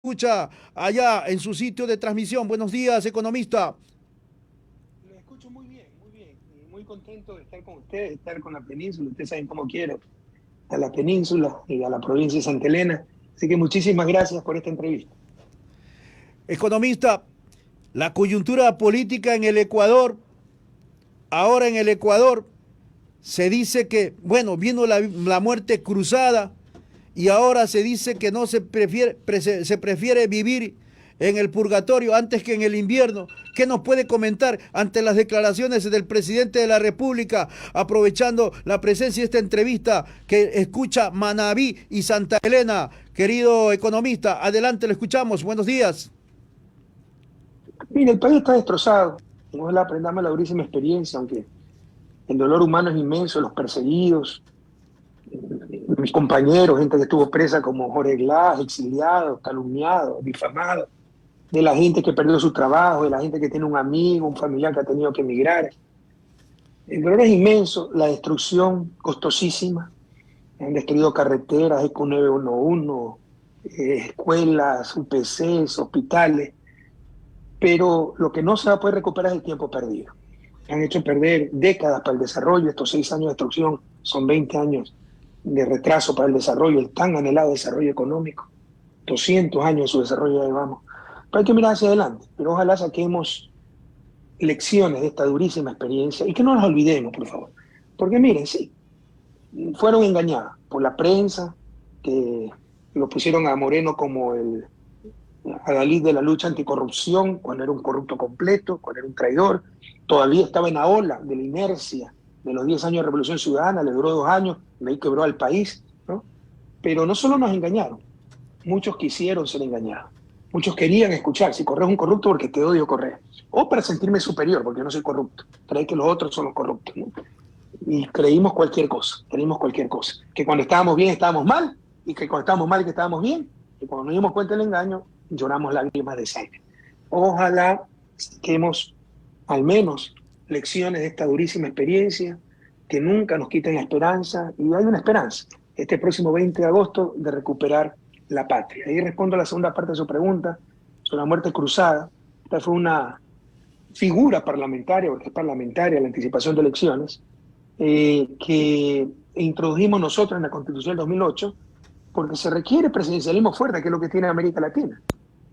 Escucha allá en su sitio de transmisión. Buenos días, economista. Lo escucho muy bien, y muy contento de estar con ustedes, de estar con la península. Ustedes saben cómo quiero a la península y a la provincia de Santa Elena. Así que muchísimas gracias por esta entrevista. Economista, la coyuntura política en el Ecuador, ahora en el Ecuador se dice que, bueno, vino la muerte cruzada y ahora se dice que no se prefiere vivir en el purgatorio antes que en el invierno. ¿Qué nos puede comentar ante las declaraciones del presidente de la República, aprovechando la presencia de esta entrevista que escucha Manabí y Santa Elena? Querido economista, adelante, lo escuchamos. Buenos días. Mire, el país está destrozado. Ojalá aprendamos la durísima experiencia, aunque el dolor humano es inmenso, los perseguidos, mis compañeros, gente que estuvo presa como Jorge Glass, exiliados, calumniados, difamados, de la gente que perdió su trabajo, de la gente que tiene un amigo, un familiar que ha tenido que emigrar. El dolor es inmenso, la destrucción costosísima. Han destruido carreteras, EQ 911, escuelas, UPCs, hospitales, pero lo que no se va a poder recuperar es el tiempo perdido. Han hecho perder décadas para el desarrollo, estos 6 años de destrucción son 20 años de retraso para el desarrollo, el tan anhelado desarrollo económico, 200 años de su desarrollo ya llevamos. Pero hay que mirar hacia adelante, pero ojalá saquemos lecciones de esta durísima experiencia y que no nos olvidemos, por favor. Porque miren, sí, fueron engañados por la prensa, que lo pusieron a Moreno como el adalid de la lucha anticorrupción, cuando era un corrupto completo, cuando era un traidor. Todavía estaba en la ola de la inercia de los 10 años de Revolución Ciudadana, le duró 2 años, de ahí quebró al país, ¿no? Pero no solo nos engañaron, muchos quisieron ser engañados. Muchos querían escuchar, si corres un corrupto porque te odio correr, o para sentirme superior porque no soy corrupto, creer que los otros son los corruptos, ¿no? Y creímos cualquier cosa, que cuando estábamos bien estábamos mal, y que cuando estábamos mal que estábamos bien, y cuando nos dimos cuenta del engaño, lloramos lágrimas de sangre. Ojalá que hemos al menos lecciones de esta durísima experiencia, que nunca nos quiten la esperanza, y hay una esperanza, este próximo 20 de agosto, de recuperar la patria. Ahí respondo a la segunda parte de su pregunta sobre la muerte cruzada. Esta fue una figura parlamentaria, porque es parlamentaria la anticipación de elecciones, que introdujimos nosotros en la Constitución del 2008, porque se requiere presidencialismo fuerte, que es lo que tiene América Latina.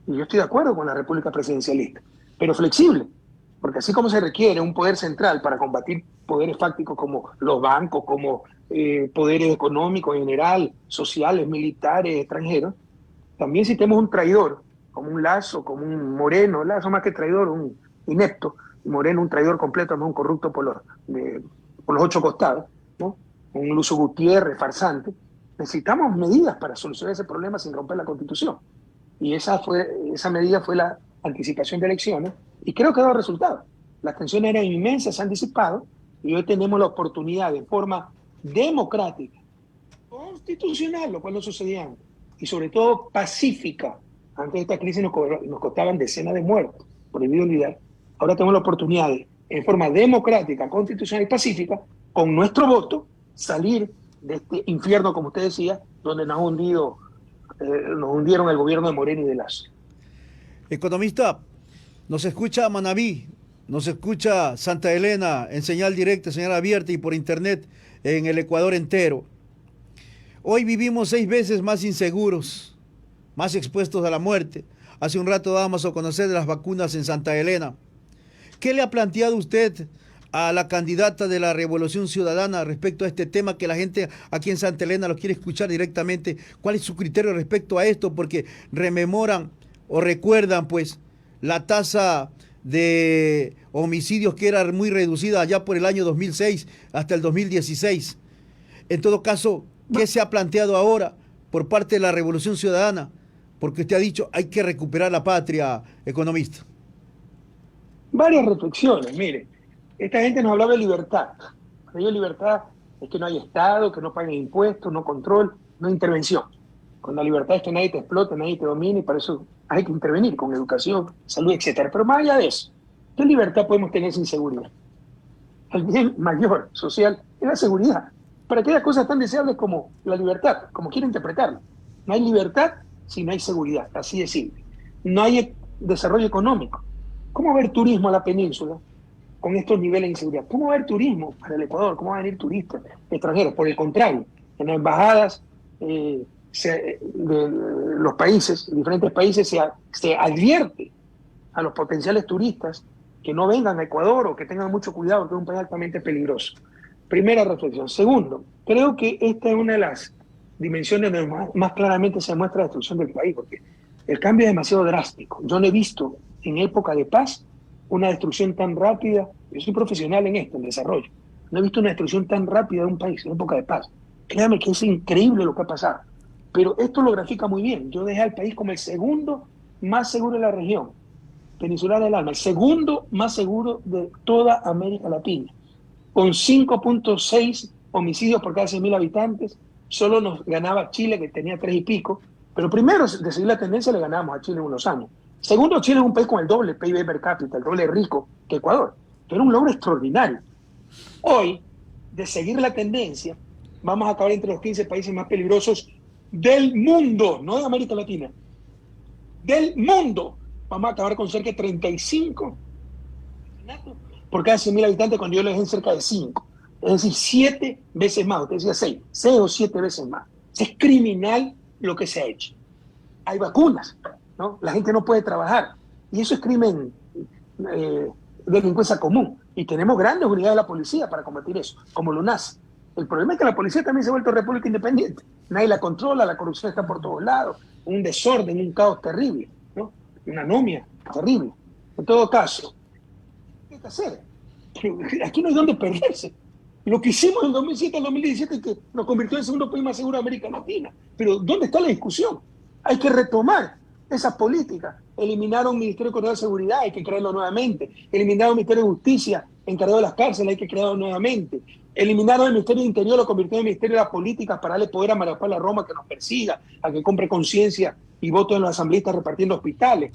Y yo estoy de acuerdo con la República presidencialista, pero flexible, porque así como se requiere un poder central para combatir poderes fácticos como los bancos, como poderes económicos en general, sociales, militares, extranjeros, también si tenemos un traidor, como un Lazo, como un Moreno, Lazo más que traidor, un inepto, y Moreno un traidor completo, no un corrupto por los 8 costados, ¿no? Un Lucio Gutiérrez, farsante. Necesitamos medidas para solucionar ese problema sin romper la Constitución. Y esa medida fue la anticipación de elecciones, y creo que ha dado resultados. Las tensiones eran inmensas, se han disipado, y hoy tenemos la oportunidad de forma democrática, constitucional, lo cual no sucedía antes, y sobre todo pacífica. Antes de esta crisis nos costaban decenas de muertos por el olvidar. Ahora tenemos la oportunidad de, en forma democrática, constitucional y pacífica, con nuestro voto, salir de este infierno, como usted decía, donde nos hundieron el gobierno de Moreno y de Lazo. Economista, nos escucha Manabí, nos escucha Santa Elena en señal directa, señal abierta y por internet en el Ecuador entero. Hoy vivimos 6 veces más inseguros, más expuestos a la muerte. Hace un rato dábamos a conocer de las vacunas en Santa Elena. ¿Qué le ha planteado usted a la candidata de la Revolución Ciudadana respecto a este tema que la gente aquí en Santa Elena lo quiere escuchar directamente? ¿Cuál es su criterio respecto a esto? Porque rememoran o recuerdan pues la tasa de homicidios que era muy reducida allá por el año 2006 hasta el 2016. En todo caso, ¿qué se ha planteado ahora por parte de la Revolución Ciudadana? Porque usted ha dicho, hay que recuperar la patria, economista. Varias reflexiones, mire, esta gente nos hablaba de libertad. Para ellos libertad es que no hay Estado, que no paguen impuestos, no control, no intervención. Con la libertad es que nadie te explote, nadie te domine, y para eso hay que intervenir con educación, salud, etcétera. Pero más allá de eso, ¿qué libertad podemos tener sin seguridad? El bien mayor social es la seguridad. Para aquellas cosas tan deseables como la libertad, como quiere interpretarlo. No hay libertad si no hay seguridad, así de simple. No hay desarrollo económico. ¿Cómo va a haber turismo a la península con estos niveles de inseguridad? ¿Cómo va a haber turismo para el Ecuador? ¿Cómo van a venir turistas extranjeros? Por el contrario, en las embajadas de los países, diferentes países, se advierte a los potenciales turistas que no vengan a Ecuador o que tengan mucho cuidado, que es un país altamente peligroso. Primera reflexión. Segundo, creo que esta es una de las dimensiones donde más claramente se muestra la destrucción del país, porque el cambio es demasiado drástico. Yo no he visto en época de paz una destrucción tan rápida. Yo soy profesional en esto, en desarrollo. No he visto una destrucción tan rápida de un país en época de paz. Créame que es increíble lo que ha pasado. Pero esto lo grafica muy bien. Yo dejé al país como el segundo más seguro de la región peninsular del Alma, el segundo más seguro de toda América Latina, con 5.6 homicidios por cada 100.000 habitantes. Solo nos ganaba Chile, que tenía 3 y pico, pero primero, de seguir la tendencia, le ganábamos a Chile en unos años. Segundo, Chile es un país con el doble PIB per cápita, el doble rico que Ecuador, pero un logro extraordinario. Hoy, de seguir la tendencia, vamos a acabar entre los 15 países más peligrosos del mundo, no de América Latina, del mundo. Vamos a acabar con cerca de 35 por cada 100.000 habitantes, cuando yo le dejé cerca de 5. Es decir, 7 veces más. Usted decía 6 o 7 veces más. Es criminal lo que se ha hecho. Hay vacunas, ¿no? La gente no puede trabajar. Y eso es crimen, delincuencia común. Y tenemos grandes unidades de la policía para combatir eso, como LUNAS. El problema es que la policía también se ha vuelto república independiente. Nadie la controla, la corrupción está por todos lados. Un desorden, un caos terrible, ¿no? Una anomia terrible. En todo caso, ¿qué hay que hacer? Pero aquí no hay dónde perderse. Lo que hicimos en 2007 al 2017 es que nos convirtió en el segundo país más seguro de América Latina. Pero ¿dónde está la discusión? Hay que retomar esas políticas. Eliminaron el Ministerio de Seguridad, hay que crearlo nuevamente. Eliminaron el Ministerio de Justicia, encargado de las cárceles, hay que crearlo nuevamente. Eliminaron el Ministerio de Interior, lo convirtieron en el Ministerio de las Políticas para darle poder a María Paula Roma que nos persiga, a que compre conciencia y voto en los asambleístas repartiendo hospitales.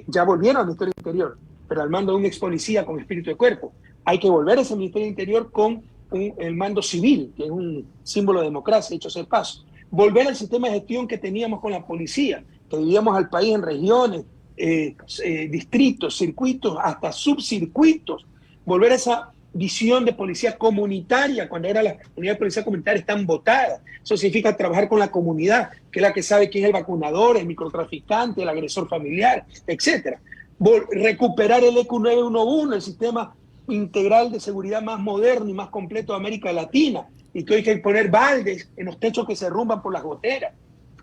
Ya volvieron al Ministerio de Interior, pero al mando de un ex policía con espíritu de cuerpo. Hay que volver a ese Ministerio de Interior con el mando civil, que es un símbolo de democracia, hecho sea de paso. Volver al sistema de gestión que teníamos con la policía, que dividíamos al país en regiones, distritos, circuitos, hasta subcircuitos. Volver a esa visión de policía comunitaria, cuando ahora las unidades de policía comunitaria están votadas. Eso significa trabajar con la comunidad, que es la que sabe quién es el vacunador, el microtraficante, el agresor familiar, etc. Recuperar el EQ 911, el sistema integral de seguridad más moderno y más completo de América Latina, y que hoy hay que poner baldes en los techos que se derrumban por las goteras.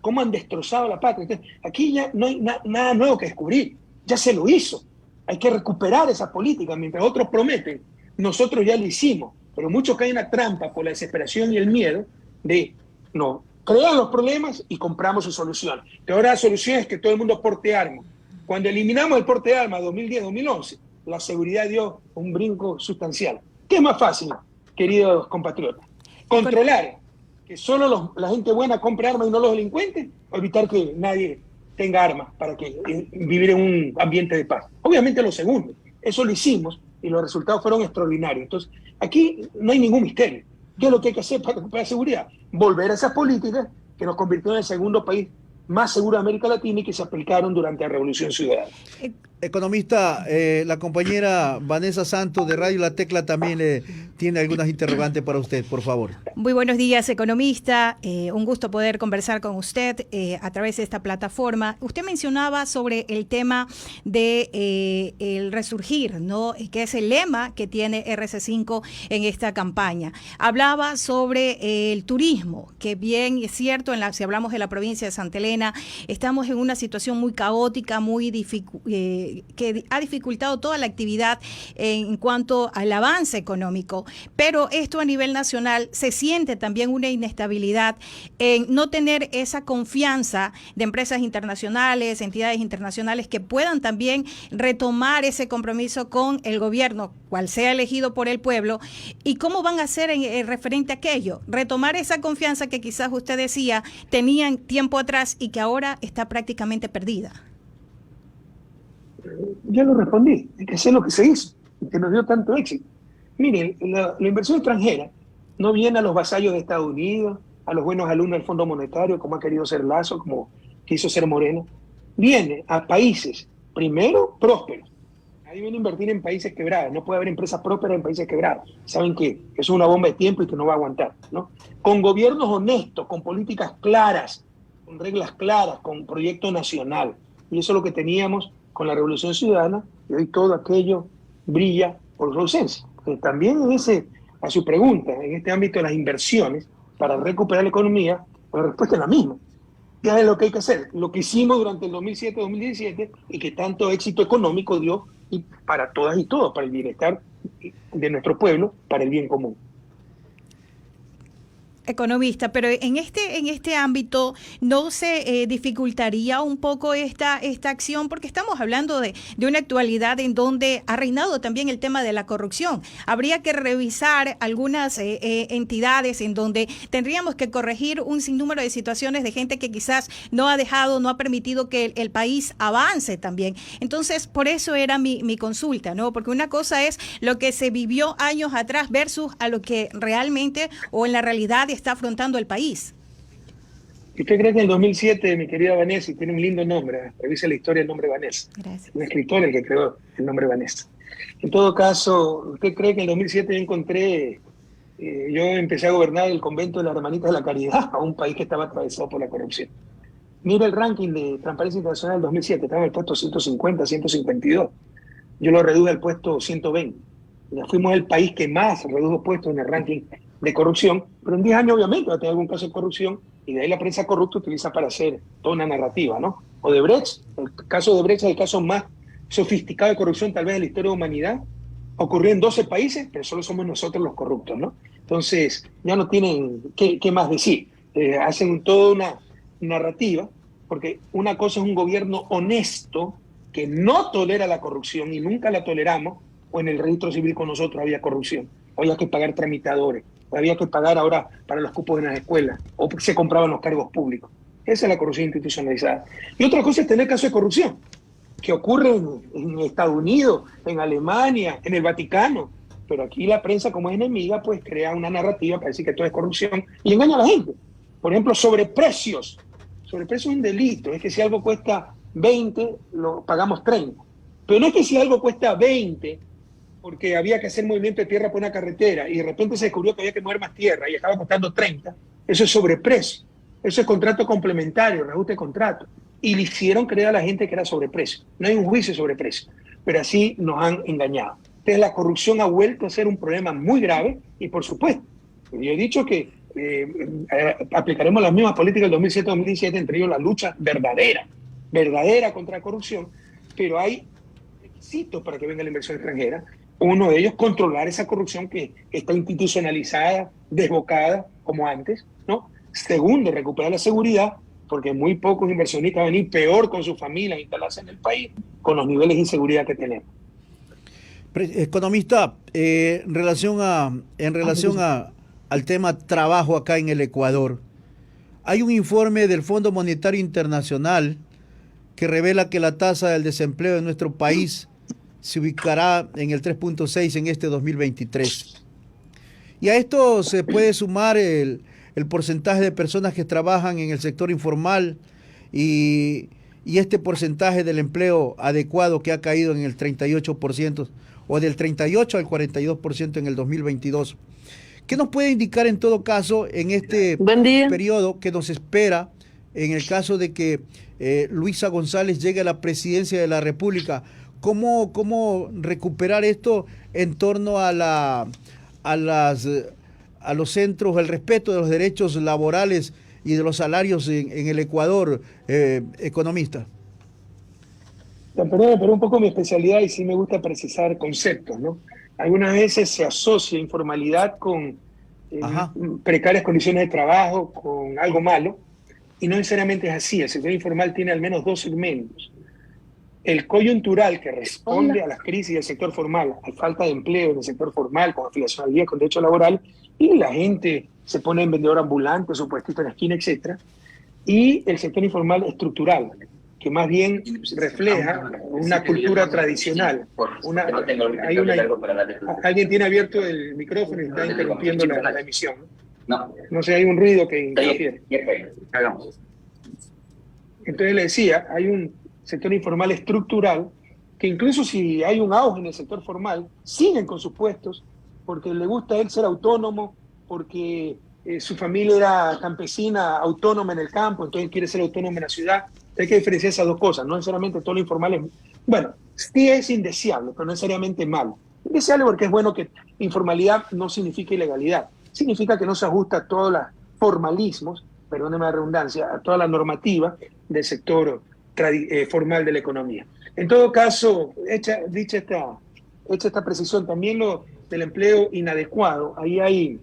¿Cómo han destrozado la patria? Entonces, aquí ya no hay nada nuevo que descubrir, ya se lo hizo. Hay que recuperar esa política, mientras otros prometen, nosotros ya lo hicimos, pero muchos caen en la trampa por la desesperación y el miedo de no crear los problemas y compramos su solución. Que ahora la solución es que todo el mundo porte armas. Cuando eliminamos el porte de armas 2010-2011, la seguridad dio un brinco sustancial. ¿Qué es más fácil, queridos compatriotas? Controlar que solo la gente buena compre armas y no los delincuentes, o evitar que nadie tenga armas para vivir en un ambiente de paz. Obviamente lo segundo, eso lo hicimos y los resultados fueron extraordinarios. Entonces, aquí no hay ningún misterio. ¿Qué es lo que hay que hacer para recuperar seguridad? Volver a esas políticas que nos convirtieron en el segundo país más seguro de América Latina y que se aplicaron durante la Revolución Ciudadana. Economista, la compañera Vanessa Santos de Radio La Tecla también tiene algunas interrogantes para usted, por favor. Muy buenos días, economista. Un gusto poder conversar con usted a través de esta plataforma. Usted mencionaba sobre el tema de el resurgir, ¿no? Que es el lema que tiene RC5 en esta campaña. Hablaba sobre el turismo, que bien es cierto, si hablamos de la provincia de Santa Elena, estamos en una situación muy caótica, muy que ha dificultado toda la actividad en cuanto al avance económico, pero esto a nivel nacional se siente también una inestabilidad en no tener esa confianza de empresas internacionales, entidades internacionales que puedan también retomar ese compromiso con el gobierno, cual sea elegido por el pueblo, y cómo van a hacer en referente a aquello, retomar esa confianza que quizás usted decía tenían tiempo atrás y que ahora está prácticamente perdida. Ya lo respondí, hay que hacer lo que se hizo, que nos dio tanto éxito. Miren, la inversión extranjera no viene a los vasallos de Estados Unidos, a los buenos alumnos del Fondo Monetario, como ha querido hacer Lazo, como quiso ser Moreno, viene a países, primero, prósperos. Nadie viene a invertir en países quebrados. No puede haber empresas prósperas en países quebrados. Saben que es una bomba de tiempo y que no va a aguantar, ¿no? Con gobiernos honestos, con políticas claras, con reglas claras, con proyecto nacional. Y eso es lo que teníamos con la Revolución Ciudadana, y hoy todo aquello brilla por su ausencia. También a su pregunta, en este ámbito de las inversiones, para recuperar la economía, la respuesta es la misma. ¿Qué es lo que hay que hacer? Lo que hicimos durante el 2007-2017 y que tanto éxito económico dio y para todas y todos, para el bienestar de nuestro pueblo, para el bien común. Economista, pero en este ámbito no se dificultaría un poco esta acción, porque estamos hablando de una actualidad en donde ha reinado también el tema de la corrupción. Habría que revisar algunas entidades en donde tendríamos que corregir un sinnúmero de situaciones de gente que quizás no ha permitido que el país avance también. Entonces, por eso era mi consulta, ¿no? Porque una cosa es lo que se vivió años atrás versus a lo que realmente o en la realidad está afrontando el país. ¿Usted cree que en el 2007, mi querida Vanessa, y tiene un lindo nombre, revise la historia del nombre Vanessa? Gracias. Un escritor el que creó el nombre Vanessa. En todo caso, ¿usted cree que en el 2007 yo empecé a gobernar el convento de las Hermanitas de la Caridad, a un país que estaba atravesado por la corrupción? Mira el ranking de Transparencia Internacional del 2007, estaba en el puesto 150, 152. Yo lo reduje al puesto 120. Ya fuimos el país que más redujo puestos en el ranking de corrupción, pero en 10 años obviamente va a tener algún caso de corrupción y de ahí la prensa corrupta utiliza para hacer toda una narrativa, ¿no? Odebrecht, el caso de Odebrecht es el caso más sofisticado de corrupción tal vez de la historia de la humanidad. Ocurrió en 12 países, pero solo somos nosotros los corruptos, ¿no? Entonces ya no tienen qué más decir. Hacen toda una narrativa, porque una cosa es un gobierno honesto que no tolera la corrupción y nunca la toleramos, o en el registro civil con nosotros había corrupción, había que pagar tramitadores, había que pagar ahora para los cupos en las escuelas, o se compraban los cargos públicos. Esa es la corrupción institucionalizada. Y otra cosa es tener casos de corrupción, que ocurren en Estados Unidos, en Alemania, en el Vaticano, pero aquí la prensa, como es enemiga, pues crea una narrativa para decir que todo es corrupción y engaña a la gente. Por ejemplo, sobreprecios. Sobreprecio es un delito, es que si algo cuesta 20, lo pagamos 30. Pero no es que si algo cuesta 20, porque había que hacer movimiento de tierra por una carretera y de repente se descubrió que había que mover más tierra y estaba costando 30, eso es sobreprecio. Eso es contrato complementario, reajuste de contrato. Y le hicieron creer a la gente que era sobreprecio. No hay un juicio sobre precio, pero así nos han engañado. Entonces la corrupción ha vuelto a ser un problema muy grave y por supuesto, yo he dicho que aplicaremos las mismas políticas del 2007-2017, entre ellos la lucha verdadera contra la corrupción, pero hay requisitos para que venga la inversión extranjera. Uno de ellos, controlar esa corrupción que está institucionalizada, desbocada, como antes, ¿no? Segundo, recuperar la seguridad, porque muy pocos inversionistas van a venir peor con sus familias a instalarse en el país, con los niveles de inseguridad que tenemos. Economista, en relación al tema trabajo acá en el Ecuador, hay un informe del Fondo Monetario Internacional que revela que la tasa del desempleo en nuestro país se ubicará en el 3.6 en este 2023. Y a esto se puede sumar el porcentaje de personas que trabajan en el sector informal y este porcentaje del empleo adecuado que ha caído en el 38% o del 38 al 42% en el 2022. ¿Qué nos puede indicar en todo caso en este periodo que nos espera en el caso de que Luisa González llegue a la presidencia de la República? ¿Cómo recuperar esto en torno a los centros, el respeto de los derechos laborales y de los salarios en el Ecuador, economista? Perdón, pero un poco mi especialidad y sí me gusta precisar conceptos, ¿no? Algunas veces se asocia informalidad con precarias condiciones de trabajo, con algo malo, y no necesariamente es así. El sector informal tiene al menos dos segmentos. El coyuntural, que responde a las crisis del sector formal, a falta de empleo en el sector formal, con afiliación al día, con derecho laboral, y la gente se pone en vendedor ambulante, su puestito en la esquina, etc. Y el sector informal estructural, que más bien refleja una cultura tradicional. Alguien tiene abierto el micrófono y está interrumpiendo la emisión. No sé, hay un ruido que interfiere. Entonces le decía, hay un sector informal estructural que incluso si hay un auge en el sector formal, siguen con sus puestos porque le gusta a él ser autónomo, porque su familia era campesina, autónoma en el campo, entonces él quiere ser autónomo en la ciudad. Hay que diferenciar esas dos cosas, no necesariamente todo lo informal es... Bueno, sí es indeseable, pero no necesariamente malo. Indeseable porque es bueno que informalidad no significa ilegalidad, significa que no se ajusta a todos los formalismos, perdóneme la redundancia, a toda la normativa del sector formal de la economía. En todo caso, dicha esta precisión, también lo del empleo inadecuado, ahí hay,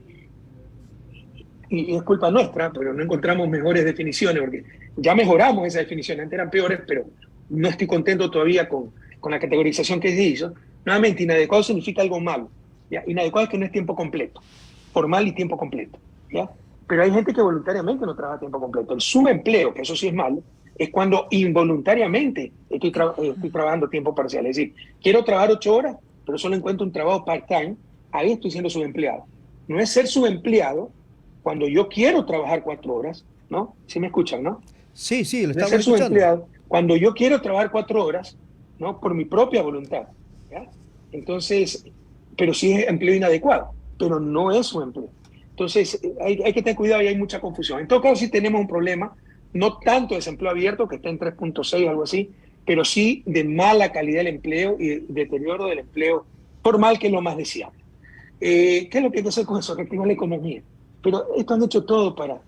y es culpa nuestra, pero no encontramos mejores definiciones, porque ya mejoramos esas definiciones, antes eran peores, pero no estoy contento todavía con la categorización que se hizo. Nuevamente, inadecuado significa algo malo, ¿ya? Inadecuado es que no es tiempo completo, formal y tiempo completo, ¿ya? Pero hay gente que voluntariamente no trabaja a tiempo completo. El subempleo, que eso sí es malo, es cuando involuntariamente estoy trabajando tiempo parcial. Es decir, quiero trabajar 8 horas, pero solo encuentro un trabajo part-time, ahí estoy siendo subempleado. No es ser subempleado cuando yo quiero trabajar 4 horas, ¿no? ¿Sí me escuchan, no? Sí, sí, lo No es estamos ser escuchando. subempleado cuando yo quiero trabajar 4 horas, ¿no? Por mi propia voluntad, ¿ya? Entonces, pero sí es empleo inadecuado, pero no es subempleo. Entonces, hay que tener cuidado y hay mucha confusión. En todo caso, sí tenemos un problema, no tanto de desempleo abierto, que está en 3.6 o algo así, pero sí de mala calidad del empleo y de deterioro del empleo formal, que es lo más deseable. ¿Qué es lo que hay que hacer con eso? Reactivar la economía. Pero esto han hecho todo para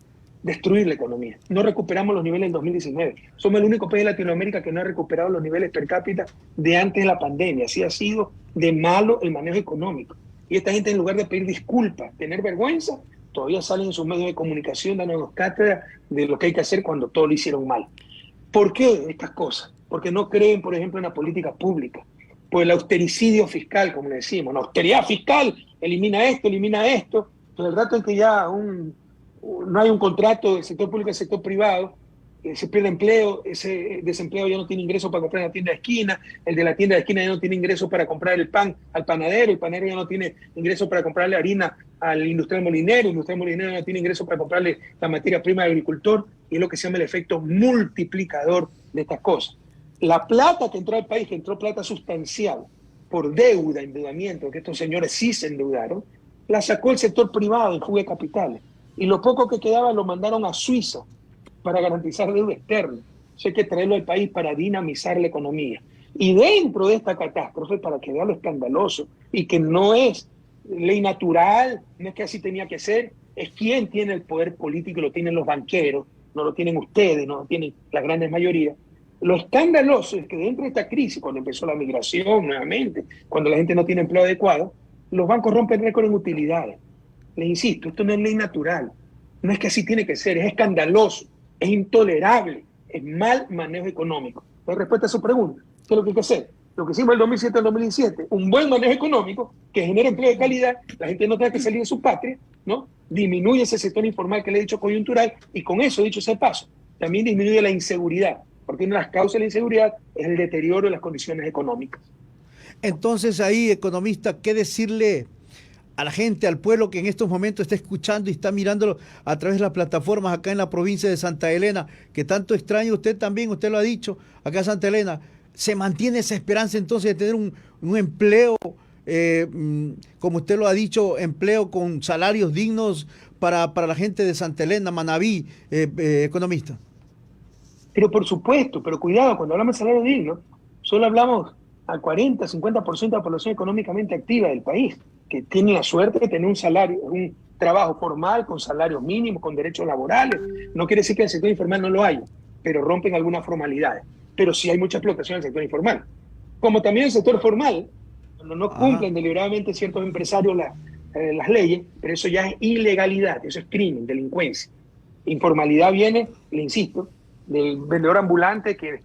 destruir la economía. No recuperamos los niveles del 2019. Somos el único país de Latinoamérica que no ha recuperado los niveles per cápita de antes de la pandemia. Así ha sido de malo el manejo económico. Y esta gente, en lugar de pedir disculpas, tener vergüenza, todavía salen en sus medios de comunicación dándonos cátedra de lo que hay que hacer cuando todo lo hicieron mal. ¿Por qué estas cosas? Porque no creen, por ejemplo, en la política pública. Por el austericidio fiscal, como le decimos. La austeridad fiscal elimina esto. Pero el rato en que ya no hay un contrato del sector público y del sector privado, se pierde empleo, ese desempleado ya no tiene ingreso para comprar en la tienda de esquina, el de la tienda de esquina ya no tiene ingreso para comprar el pan al panadero, el panadero ya no tiene ingreso para comprarle harina al industrial molinero, el industrial molinero ya no tiene ingreso para comprarle la materia prima al agricultor, y es lo que se llama el efecto multiplicador de estas cosas. La plata que entró al país, que entró plata sustancial por endeudamiento, que estos señores sí se endeudaron, la sacó el sector privado en fuga de capitales. Y lo poco que quedaba lo mandaron a Suiza para garantizar deuda externa. Eso hay que traerlo al país para dinamizar la economía. Y dentro de esta catástrofe, para que vea lo escandaloso, y que no es ley natural, no es que así tenía que ser, es quien tiene el poder político, y lo tienen los banqueros, no lo tienen ustedes, no lo tienen la gran mayoría. Lo escandaloso es que dentro de esta crisis, cuando empezó la migración nuevamente, cuando la gente no tiene empleo adecuado, los bancos rompen récord en utilidades. Les insisto, esto no es ley natural, no es que así tiene que ser, es escandaloso, es intolerable, es mal manejo económico. En respuesta a su pregunta, ¿qué es lo que hay que hacer? Lo que hicimos el 2007 al 2017, un buen manejo económico que genera empleo de calidad, la gente no tenga que salir de su patria, ¿no? Disminuye ese sector informal que le he dicho coyuntural, y con eso, dicho sea paso, también disminuye la inseguridad, porque una de las causas de la inseguridad es el deterioro de las condiciones económicas. Entonces ahí, economista, ¿qué decirle a la gente, al pueblo que en estos momentos está escuchando y está mirándolo a través de las plataformas acá en la provincia de Santa Elena, que tanto extraña usted también, usted lo ha dicho, acá en Santa Elena? ¿Se mantiene esa esperanza entonces de tener un empleo, como usted lo ha dicho, empleo con salarios dignos para la gente de Santa Elena, Manabí, economista? Pero por supuesto, pero cuidado, cuando hablamos de salario digno, solo hablamos al 40, 50% de la población económicamente activa del país, que tiene la suerte de tener un salario, un trabajo formal, con salarios mínimos, con derechos laborales. No quiere decir que el sector informal no lo haya, pero rompen algunas formalidades. Pero sí hay mucha explotación en el sector informal. Como también el sector formal, cuando no cumplen deliberadamente ciertos empresarios las leyes, pero eso ya es ilegalidad, eso es crimen, delincuencia. Informalidad viene, le insisto, del vendedor ambulante que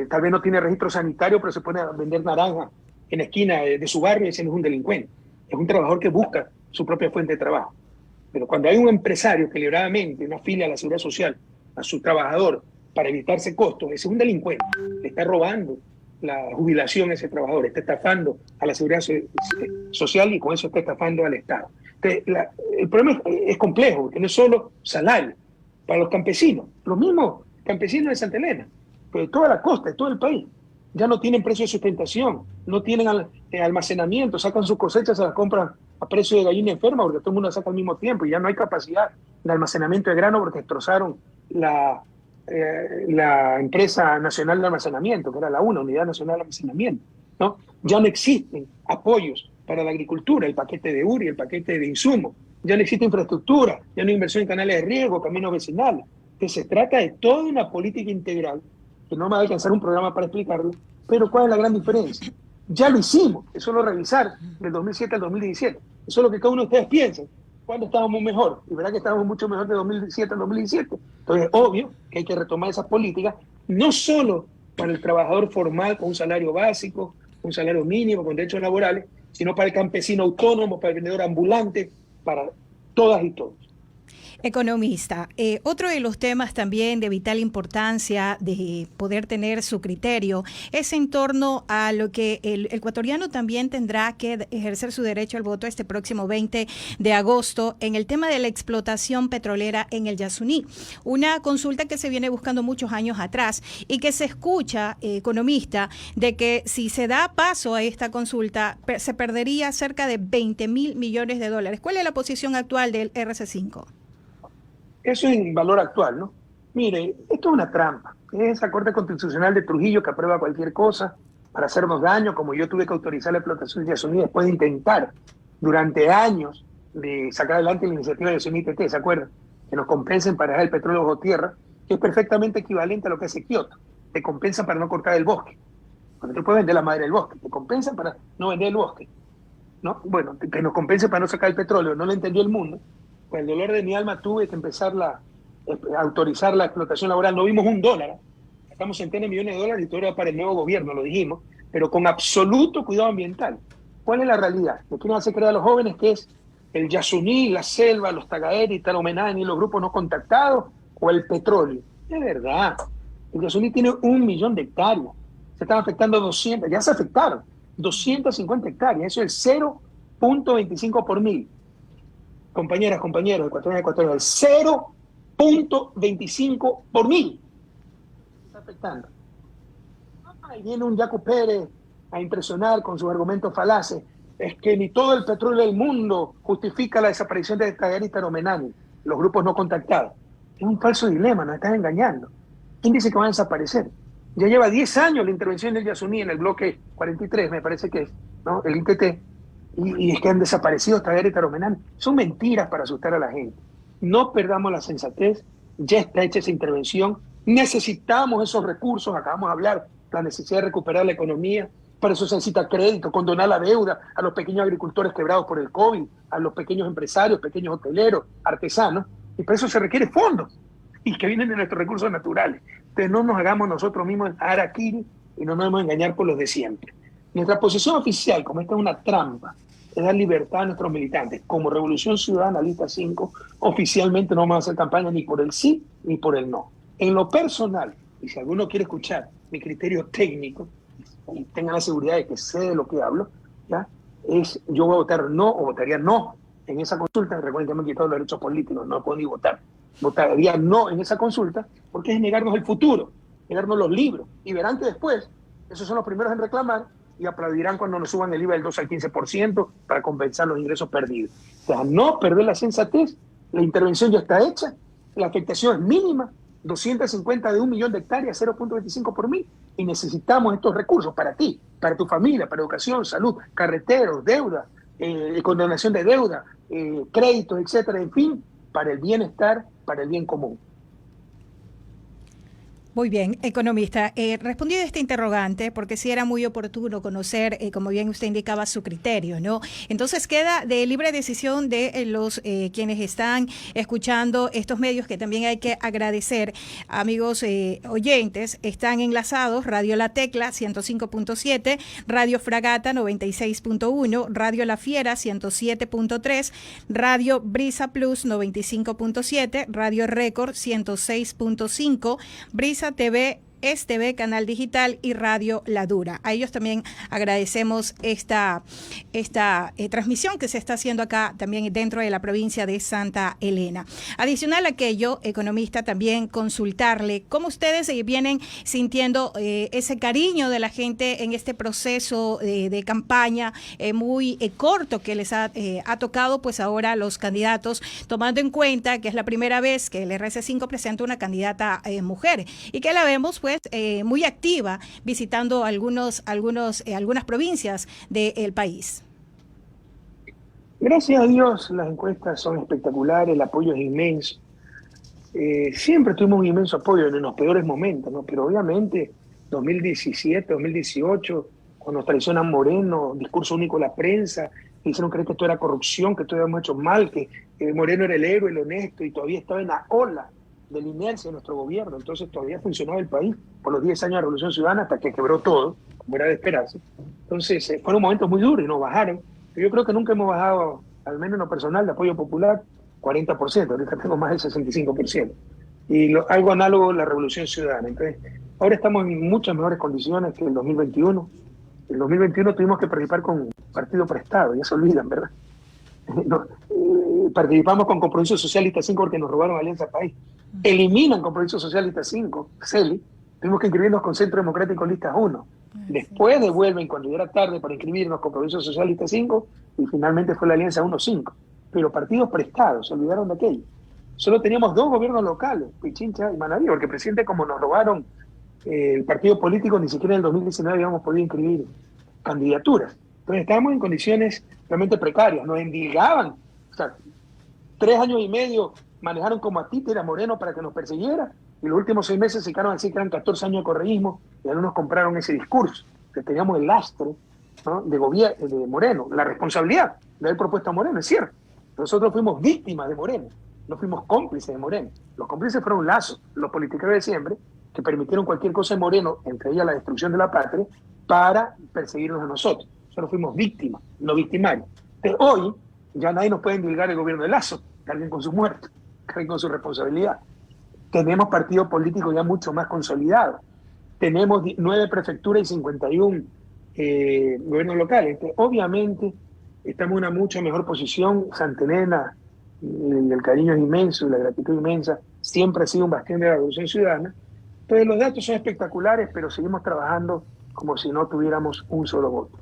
tal vez no tiene registro sanitario, pero se pone a vender naranja en la esquina de su barrio, y ese no es un delincuente. Es un trabajador que busca su propia fuente de trabajo. Pero cuando hay un empresario que deliberadamente no afilia a la seguridad social a su trabajador para evitarse costos, ese es un delincuente. Le está robando la jubilación a ese trabajador, está estafando a la seguridad social, y con eso está estafando al Estado. Entonces, el problema es complejo, porque no es solo salario. Para los campesinos, lo mismo campesinos de Santa Elena, pero de toda la costa, de todo el país. Ya no tienen precio de sustentación, no tienen almacenamiento, sacan sus cosechas, se las compran a precio de gallina enferma porque todo el mundo la saca al mismo tiempo y ya no hay capacidad de almacenamiento de grano porque destrozaron la empresa nacional de almacenamiento, que era la UNA, Unidad Nacional de Almacenamiento, ¿no? Ya no existen apoyos para la agricultura, el paquete de URI, el paquete de insumos, ya no existe infraestructura, ya no hay inversión en canales de riego, caminos vecinales, que se trata de toda una política integral, que no me va a alcanzar un programa para explicarlo, pero ¿cuál es la gran diferencia? Ya lo hicimos, es solo revisar del 2007 al 2017, eso es lo que cada uno de ustedes piensa. ¿Cuándo estábamos mejor? Y verá que estábamos mucho mejor de 2017 al 2017. Entonces, obvio que hay que retomar esas políticas, no solo para el trabajador formal con un salario básico, un salario mínimo, con derechos laborales, sino para el campesino autónomo, para el vendedor ambulante, para todas y todos. Economista, otro de los temas también de vital importancia de poder tener su criterio es en torno a lo que el ecuatoriano también tendrá que ejercer su derecho al voto este próximo 20 de agosto en el tema de la explotación petrolera en el Yasuní. Una consulta que se viene buscando muchos años atrás y que se escucha, economista, de que si se da paso a esta consulta se perdería cerca de 20.000 millones de dólares. ¿Cuál es la posición actual del RC5? Eso es en valor actual, ¿no? Mire, esto es una trampa. Es esa Corte Constitucional de Trujillo que aprueba cualquier cosa para hacernos daño, como yo tuve que autorizar la explotación de Yasuní después de intentar durante años de sacar adelante la iniciativa de Yasuní TT, ¿se acuerdan? Que nos compensen para dejar el petróleo bajo tierra, que es perfectamente equivalente a lo que hace Kioto. Te compensan para no cortar el bosque. Cuando tú puedes vender la madre del bosque, te compensan para no vender el bosque, ¿no? Bueno, que nos compensen para no sacar el petróleo, no lo entendió el mundo. Con el dolor de mi alma tuve que empezar a autorizar la explotación laboral. No vimos $1, estamos centenas de millones de dólares y todo era para el nuevo gobierno, lo dijimos, pero con absoluto cuidado ambiental. ¿Cuál es la realidad? Lo quieren hacer creer a los jóvenes que es el Yasuní, la selva, los Tagaeri, Taromenani, los grupos no contactados o el petróleo. Es verdad, el Yasuní tiene 1 millón de hectáreas, se están afectando 200, ya se afectaron 250 hectáreas, eso es el 0.25 por mil. Compañeras, compañeros, ecuatorianos, el 0.25 por mil. Está afectando. Ahí viene un Yacu Pérez a impresionar con sus argumentos falaces. Es que ni todo el petróleo del mundo justifica la desaparición de Tagaeri y Taromenani, los grupos no contactados. Es un falso dilema, nos están engañando. ¿Quién dice que van a desaparecer? Ya lleva 10 años la intervención del Yasuní en el bloque 43, me parece que es, ¿no? El ITT. Y es que han desaparecido Tagaeri y Taromenani. Son mentiras para asustar a la gente. No perdamos la sensatez, ya está hecha esa intervención, necesitamos esos recursos, acabamos de hablar, la necesidad de recuperar la economía, para eso se necesita crédito, condonar la deuda a los pequeños agricultores quebrados por el COVID, a los pequeños empresarios, pequeños hoteleros, artesanos, y para eso se requiere fondos, y que vienen de nuestros recursos naturales. Entonces no nos hagamos nosotros mismos harakiri y no nos vamos a engañar por los de siempre. Nuestra posición oficial, como esta es una trampa, es dar libertad a nuestros militantes. Como Revolución Ciudadana Lista 5, oficialmente no vamos a hacer campaña ni por el sí ni por el no. En lo personal, y si alguno quiere escuchar mi criterio técnico, y tengan la seguridad de que sé de lo que hablo, ¿ya? Es yo voy a votar no o votaría no en esa consulta. Recuerden que me han quitado los derechos políticos, no puedo ni votar. Votaría no en esa consulta porque es negarnos el futuro, negarnos los libros. Y verán que después, esos son los primeros en reclamar, y aplaudirán cuando nos suban el IVA del 2 al 15% para compensar los ingresos perdidos. O sea, no perder la sensatez, la intervención ya está hecha, la afectación es mínima, 250 de 1 millón de hectáreas, 0.25 por mil, y necesitamos estos recursos para ti, para tu familia, para educación, salud, carreteros, deuda, condonación de deuda, créditos, etcétera, en fin, para el bienestar, para el bien común. Muy bien, economista. Respondido a este interrogante, porque sí era muy oportuno conocer, como bien usted indicaba, su criterio, ¿no? Entonces queda de libre decisión de los quienes están escuchando estos medios, que también hay que agradecer, amigos oyentes. Están enlazados Radio La Tecla 105.7, Radio Fragata 96.1, Radio La Fiera 107.3, Radio Brisa Plus 95.7, Radio Récord 106.5, Brisa TV STV, Canal Digital y Radio La Dura. A ellos también agradecemos esta transmisión que se está haciendo acá también dentro de la provincia de Santa Elena. Adicional a aquello, economista, también consultarle cómo ustedes vienen sintiendo ese cariño de la gente en este proceso de campaña muy corto que les ha tocado pues ahora a los candidatos, tomando en cuenta que es la primera vez que el RC5 presenta una candidata mujer y que la vemos pues muy activa visitando algunas provincias del país. Gracias a Dios las encuestas son espectaculares, el apoyo es inmenso. Siempre tuvimos un inmenso apoyo en los peores momentos, ¿no? Pero obviamente 2017, 2018, cuando nos traicionan Moreno, discurso único de la prensa, hicieron creer que esto era corrupción, que esto habíamos hecho mal, que Moreno era el héroe, el honesto, y todavía estaba en la ola de la inercia de nuestro gobierno. Entonces todavía funcionaba el país por los 10 años de Revolución Ciudadana hasta que quebró todo, como era de esperarse. Entonces fueron momentos muy duros y nos bajaron. Pero yo creo que nunca hemos bajado, al menos en lo personal, de apoyo popular, 40%. Ahorita tengo más del 65%. Y algo análogo a la Revolución Ciudadana. Entonces, ahora estamos en muchas mejores condiciones que el 2021. El 2021 tuvimos que participar con partido prestado, ya se olvidan, ¿verdad? No, participamos con Compromiso Socialista 5 porque nos robaron Alianza País. Eliminan Compromiso Socialista 5, CELI, tuvimos que inscribirnos con Centro Democrático Listas 1. Después devuelven, cuando ya era tarde para inscribirnos, Compromiso Socialista 5 y finalmente fue la Alianza 1-5. Pero partidos prestados, se olvidaron de aquello. Solo teníamos 2 gobiernos locales, Pichincha y Manaví, porque presidente, como nos robaron el partido político, ni siquiera en el 2019 habíamos podido inscribir candidaturas. Entonces estábamos en condiciones realmente precarias, nos endilgaban. O sea, 3 años y medio manejaron como a Tite, era Moreno para que nos persiguiera, y los últimos 6 meses se quedaron a decir que eran 14 años de correísmo, y algunos compraron ese discurso, que teníamos el lastre, ¿no?, de Moreno, la responsabilidad de haber propuesto a Moreno, es cierto. Nosotros fuimos víctimas de Moreno, no fuimos cómplices de Moreno. Los cómplices fueron Lazo, los politiqueros de siempre, que permitieron cualquier cosa de Moreno, entre ellas la destrucción de la patria, para perseguirnos a nosotros. Nosotros fuimos víctimas, no victimarios. Pero hoy ya nadie nos puede endilgar el gobierno de Lazo, carguen con su muerte, carguen con su responsabilidad. Tenemos partidos políticos ya mucho más consolidados. Tenemos 9 prefecturas y 51 gobiernos locales. Entonces, obviamente estamos en una mucho mejor posición. Santa Elena, el cariño es inmenso y la gratitud inmensa, siempre ha sido un bastión de la Revolución Ciudadana. Entonces los datos son espectaculares, pero seguimos trabajando como si no tuviéramos un solo voto.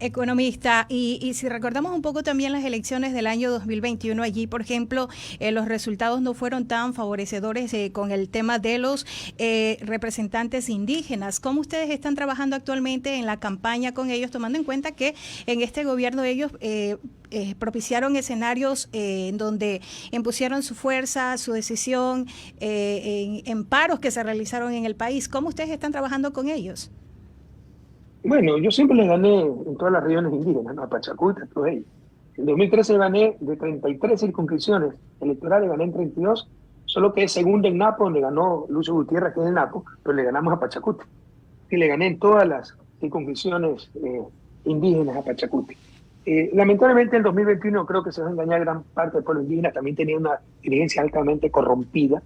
Economista, y si recordamos un poco también las elecciones del año 2021, allí, por ejemplo, los resultados no fueron tan favorecedores con el tema de los representantes indígenas. ¿Cómo ustedes están trabajando actualmente en la campaña con ellos, tomando en cuenta que en este gobierno ellos propiciaron escenarios en donde impusieron su fuerza, su decisión en paros que se realizaron en el país? ¿Cómo ustedes están trabajando con ellos? Bueno, yo siempre les gané en todas las regiones indígenas, ¿no?, a Pachacuti, a todos ellos. En 2013 gané de 33 circunscripciones electorales, gané en 32, solo que es segunda en Napo, donde ganó Lucio Gutiérrez, que es de Napo, pero le ganamos a Pachacuti. Y le gané en todas las circunscripciones indígenas a Pachacuti. Lamentablemente en 2021 creo que se va a engañar gran parte del pueblo indígena, también tenía una dirigencia altamente corrompida,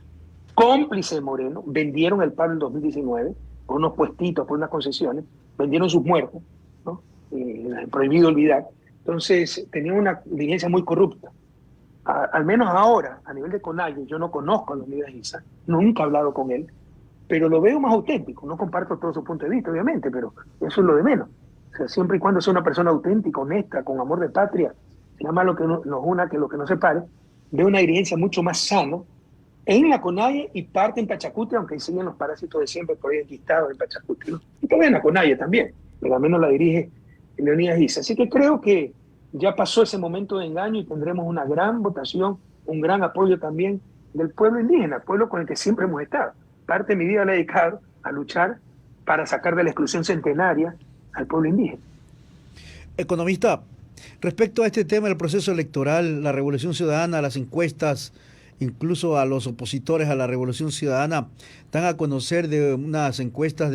cómplice de Moreno, vendieron el pueblo en 2019 por unos puestitos, por unas concesiones, vendieron sus muertos, ¿no? Prohibido olvidar. Entonces tenía una dirigencia muy corrupta. Al menos ahora, a nivel de CONAIE, yo no conozco a Leonidas Issa, nunca he hablado con él, pero lo veo más auténtico. No comparto todo su punto de vista, obviamente, pero eso es lo de menos. O sea, siempre y cuando sea una persona auténtica, honesta, con amor de patria, nada más lo que nos una que lo que nos separe, veo una dirigencia mucho más sana en la CONAIE y parte en Pachacuti, aunque siguen los parásitos de siempre por ahí enquistados en Pachacuti, ¿no? Y todavía en la CONAIE también, pero al menos la dirige Leonidas Issa. Así que creo que ya pasó ese momento de engaño y tendremos una gran votación, un gran apoyo también del pueblo indígena, pueblo con el que siempre hemos estado. Parte de mi vida la he dedicado a luchar para sacar de la exclusión centenaria al pueblo indígena. Economista, respecto a este tema del proceso electoral, la Revolución Ciudadana, las encuestas, incluso a los opositores a la Revolución Ciudadana, dan a conocer de unas encuestas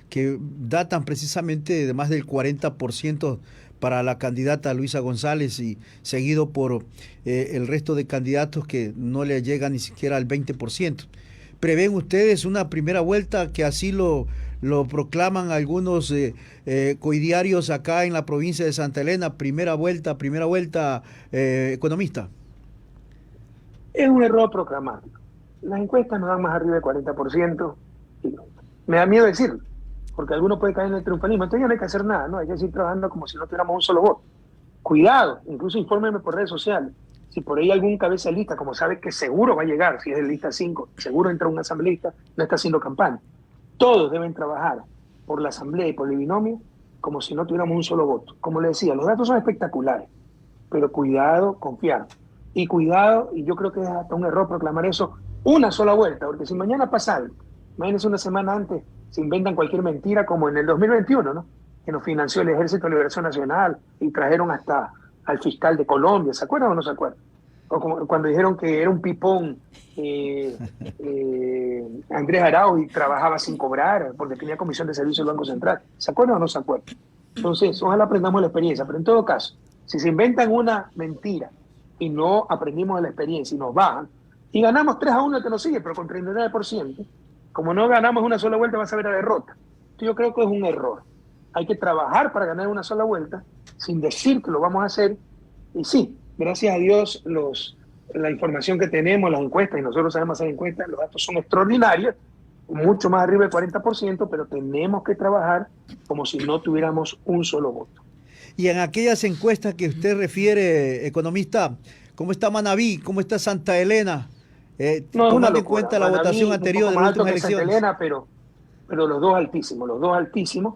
que datan precisamente de más del 40% para la candidata Luisa González y seguido por el resto de candidatos que no le llega ni siquiera al 20%. ¿Prevén ustedes una primera vuelta que así lo proclaman algunos coidiarios acá en la provincia de Santa Elena? Primera vuelta, economista. Es un error proclamarlo. Las encuestas nos dan más arriba del 40%. Y me da miedo decirlo, porque alguno puede caer en el triunfalismo. Entonces ya no hay que hacer nada, ¿no? Hay que seguir trabajando como si no tuviéramos un solo voto. Cuidado, incluso infórmenme por redes sociales. Si por ahí algún cabeza de lista, como sabe que seguro va a llegar, si es de lista 5, seguro entra un asambleísta, no está haciendo campaña. Todos deben trabajar por la asamblea y por el binomio como si no tuviéramos un solo voto. Como le decía, los datos son espectaculares, pero cuidado, confiar. Y cuidado, y yo creo que es hasta un error proclamar eso, una sola vuelta, porque si mañana pasa algo, imagínense una semana antes, se inventan cualquier mentira como en el 2021, ¿no? Que nos financió el Ejército de Liberación Nacional y trajeron hasta al fiscal de Colombia, ¿se acuerdan o no se acuerdan? O como cuando dijeron que era un pipón Andrés Arauz y trabajaba sin cobrar porque tenía comisión de servicio del Banco Central, ¿se acuerdan o no se acuerdan? Entonces, ojalá aprendamos la experiencia, pero en todo caso, si se inventan una mentira y no aprendimos de la experiencia y nos bajan, y ganamos 3-1 el que nos sigue, pero con 39%, como no ganamos una sola vuelta, vas a ver la derrota. Entonces, yo creo que es un error. Hay que trabajar para ganar una sola vuelta, sin decir que lo vamos a hacer. Y sí, gracias a Dios, la información que tenemos, las encuestas, y nosotros sabemos hacer encuestas, los datos son extraordinarios, mucho más arriba del 40%, pero tenemos que trabajar como si no tuviéramos un solo voto. Y en aquellas encuestas que usted refiere, economista, ¿cómo está Manabí? ¿Cómo está Santa Elena? Tomando en cuenta la votación anterior de las últimas elecciones. Santa Elena, pero los dos altísimos.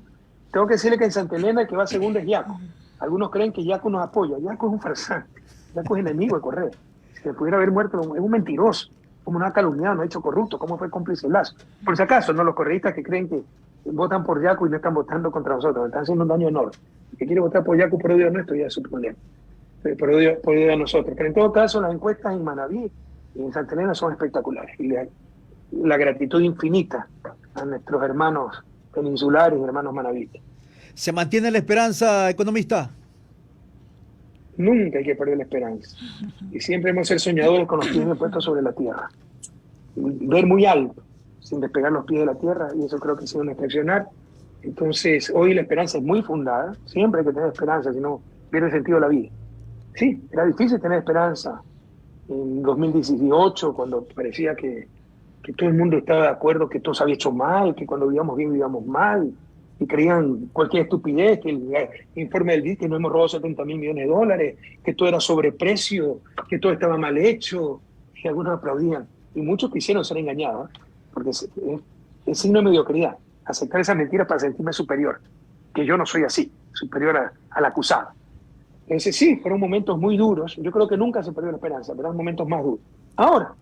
Tengo que decirle que en Santa Elena el que va segundo es Yaco. Algunos creen que Yaco nos apoya. Yaco es un farsante. Yaco es enemigo de Correa. Si le pudiera haber muerto, es un mentiroso. Como nos ha calumniado, nos ha hecho corrupto. ¿Cómo fue cómplice Lazo? Por si acaso, no los correístas que creen que votan por Yaco y no están votando contra nosotros. Están haciendo un daño enorme. El que quiere votar por Yaco por odio nuestro ya es su problema. Por odio a nosotros. Pero en todo caso, las encuestas en Manabí y en Santa Elena son espectaculares. Y la gratitud infinita a nuestros hermanos peninsulares y hermanos manavistas. ¿Se mantiene la esperanza, economista? Nunca hay que perder la esperanza. Y siempre hemos ser soñadores con los pies puestos sobre la tierra. Ver muy alto, sin despegar los pies de la tierra, y eso creo que ha sido un excepcional. Entonces, hoy la esperanza es muy fundada. Siempre hay que tener esperanza, si no pierde sentido la vida. Sí, era difícil tener esperanza en 2018, cuando parecía que todo el mundo estaba de acuerdo que todo se había hecho mal, que cuando vivíamos bien vivíamos mal, y creían cualquier estupidez, que el informe del BID, que no hemos robado 70.000 millones de dólares, que todo era sobreprecio, que todo estaba mal hecho, que algunos aplaudían. Y muchos quisieron ser engañados, porque es signo de mediocridad, aceptar esas mentiras para sentirme superior, que yo no soy así, superior al acusado. Entonces sí, fueron momentos muy duros. Yo creo que nunca se perdió la esperanza, pero eran momentos más duros. Ahora,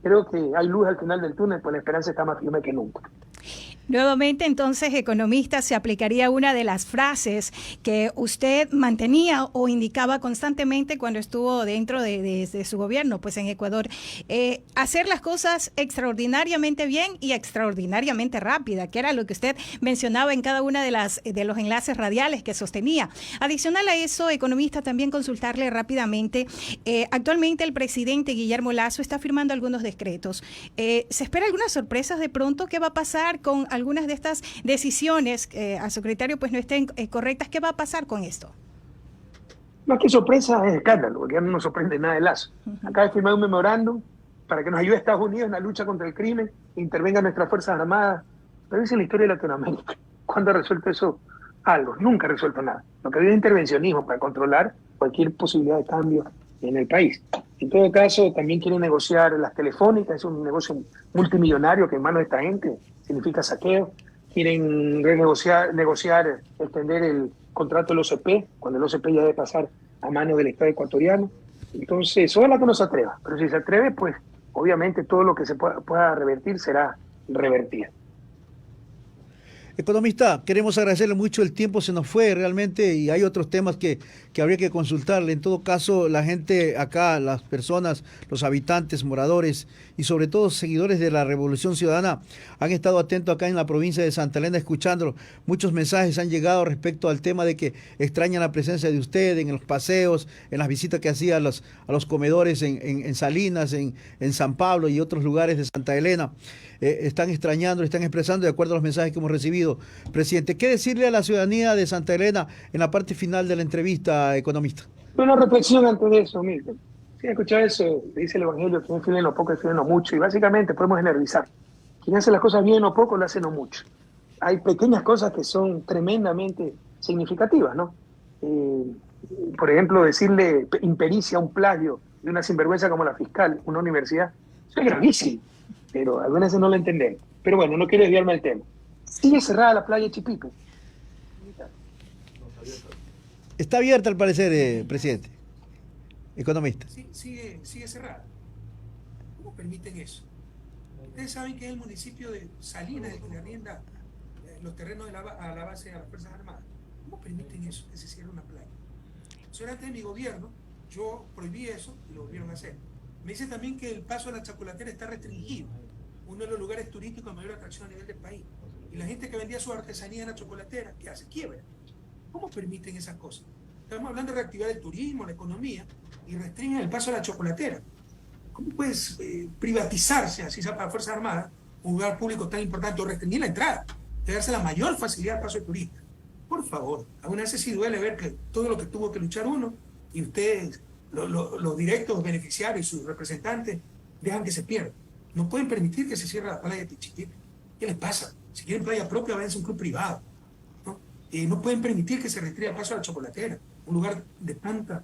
creo que hay luz al final del túnel, pues la esperanza está más firme que nunca. Nuevamente, entonces, economista, se aplicaría una de las frases que usted mantenía o indicaba constantemente cuando estuvo dentro de su gobierno, pues en Ecuador, hacer las cosas extraordinariamente bien y extraordinariamente rápida, que era lo que usted mencionaba en cada una de los enlaces radiales que sostenía. Adicional a eso, economista, también consultarle rápidamente, actualmente el presidente Guillermo Lasso está firmando algunos decretos. ¿Se espera algunas sorpresas de pronto? ¿Qué va a pasar con algunas de estas decisiones a su criterio pues no estén correctas? ¿Qué va a pasar con esto? Más que sorpresa es escándalo, porque ya no nos sorprende nada de Lasso. Acaba de firmar un memorándum para que nos ayude a Estados Unidos en la lucha contra el crimen, intervengan nuestras Fuerzas Armadas. Pero esa es la historia de Latinoamérica. ¿Cuándo ha resuelto eso algo? Nunca ha resuelto nada. Lo que había es intervencionismo para controlar cualquier posibilidad de cambio en el país. En todo caso, también quieren negociar las telefónicas, es un negocio multimillonario que en manos de esta gente significa saqueo. Quieren negociar, extender el contrato del OCP, cuando el OCP ya debe pasar a manos del Estado ecuatoriano. Entonces, ojalá que no se atreva, pero si se atreve, pues obviamente todo lo que se pueda revertir será revertido. Economista, queremos agradecerle mucho, el tiempo se nos fue realmente y hay otros temas que habría que consultarle. En todo caso, la gente acá, las personas, los habitantes, moradores y sobre todo seguidores de la Revolución Ciudadana han estado atentos acá en la provincia de Santa Elena escuchándolo. Muchos mensajes han llegado respecto al tema de que extrañan la presencia de usted en los paseos, en las visitas que hacía a los comedores en Salinas, en San Pablo y otros lugares de Santa Elena. Están extrañando, están expresando de acuerdo a los mensajes que hemos recibido. Presidente, ¿qué decirle a la ciudadanía de Santa Elena en la parte final de la entrevista, economista? Una reflexión antes de eso, Milton. Si escuchado eso, dice el Evangelio, quien fiel en lo poco, fiel en lo mucho, y básicamente podemos generalizar. Quien hace las cosas bien o poco, lo hace no mucho. Hay pequeñas cosas que son tremendamente significativas, ¿no? Por ejemplo, decirle impericia a un plagio de una sinvergüenza como la fiscal, una universidad, eso es gravísimo, pero algunas veces no lo entendemos. Pero bueno, no quiero desviarme del tema. Sigue cerrada la playa de Chipico. Está abierta al parecer, presidente. Economista. Sí, sigue cerrada. ¿Cómo permiten eso? Ustedes saben que es el municipio de Salinas el que le arrienda los terrenos a la base de las Fuerzas Armadas. ¿Cómo permiten eso, que se cierre una playa? Eso era antes de mi gobierno, yo prohibí eso y lo volvieron a hacer. Me dice también que el paso a la Chocolatera está restringido, uno de los lugares turísticos de mayor atracción a nivel del país. Y la gente que vendía su artesanía en la Chocolatera, ¿qué hace? Quiebra. ¿Cómo permiten esas cosas? Estamos hablando de reactivar el turismo, la economía, y restringen el paso a la Chocolatera. ¿Cómo puedes privatizarse, así sea para Fuerzas Armadas, un lugar público tan importante, o restringir la entrada, de darse la mayor facilidad al paso de turistas? Por favor, alguna vez sí duele ver que todo lo que tuvo que luchar uno, y ustedes, los directos beneficiarios y sus representantes, dejan que se pierda. No pueden permitir que se cierre la playa de Tichiquí. ¿Qué les pasa? Si quieren playa propia, váyanse a un club privado. No pueden permitir que se restrinja el paso a la Chocolatera, un lugar de tanta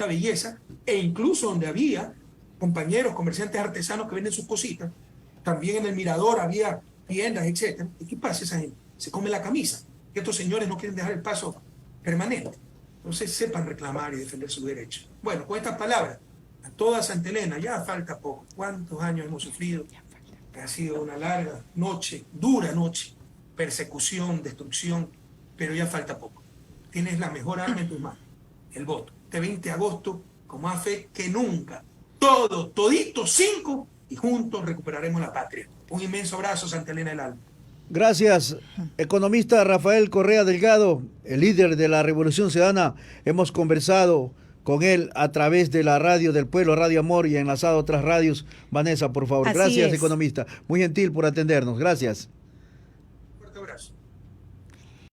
belleza, e incluso donde había compañeros, comerciantes artesanos que venden sus cositas. También en el Mirador había tiendas, etc. ¿Y qué pasa esa gente? Se come la camisa. Que estos señores no quieren dejar el paso permanente. Entonces sepan reclamar y defender sus derechos. Bueno, con estas palabras, a toda Santa Elena, ya falta poco. ¿Cuántos años hemos sufrido? Ha sido una larga noche, dura noche, persecución, destrucción, pero ya falta poco. Tienes la mejor arma en tus manos, el voto. Este 20 de agosto, con más fe que nunca, toditos 5, y juntos recuperaremos la patria. Un inmenso abrazo, Santa Elena del Alma. Gracias, economista Rafael Correa Delgado, el líder de la Revolución Ciudadana. Hemos conversado con él a través de la radio del pueblo, Radio Amor, y enlazado a otras radios. Vanessa, por favor. Así Gracias, es. economista. Muy gentil por atendernos. Gracias.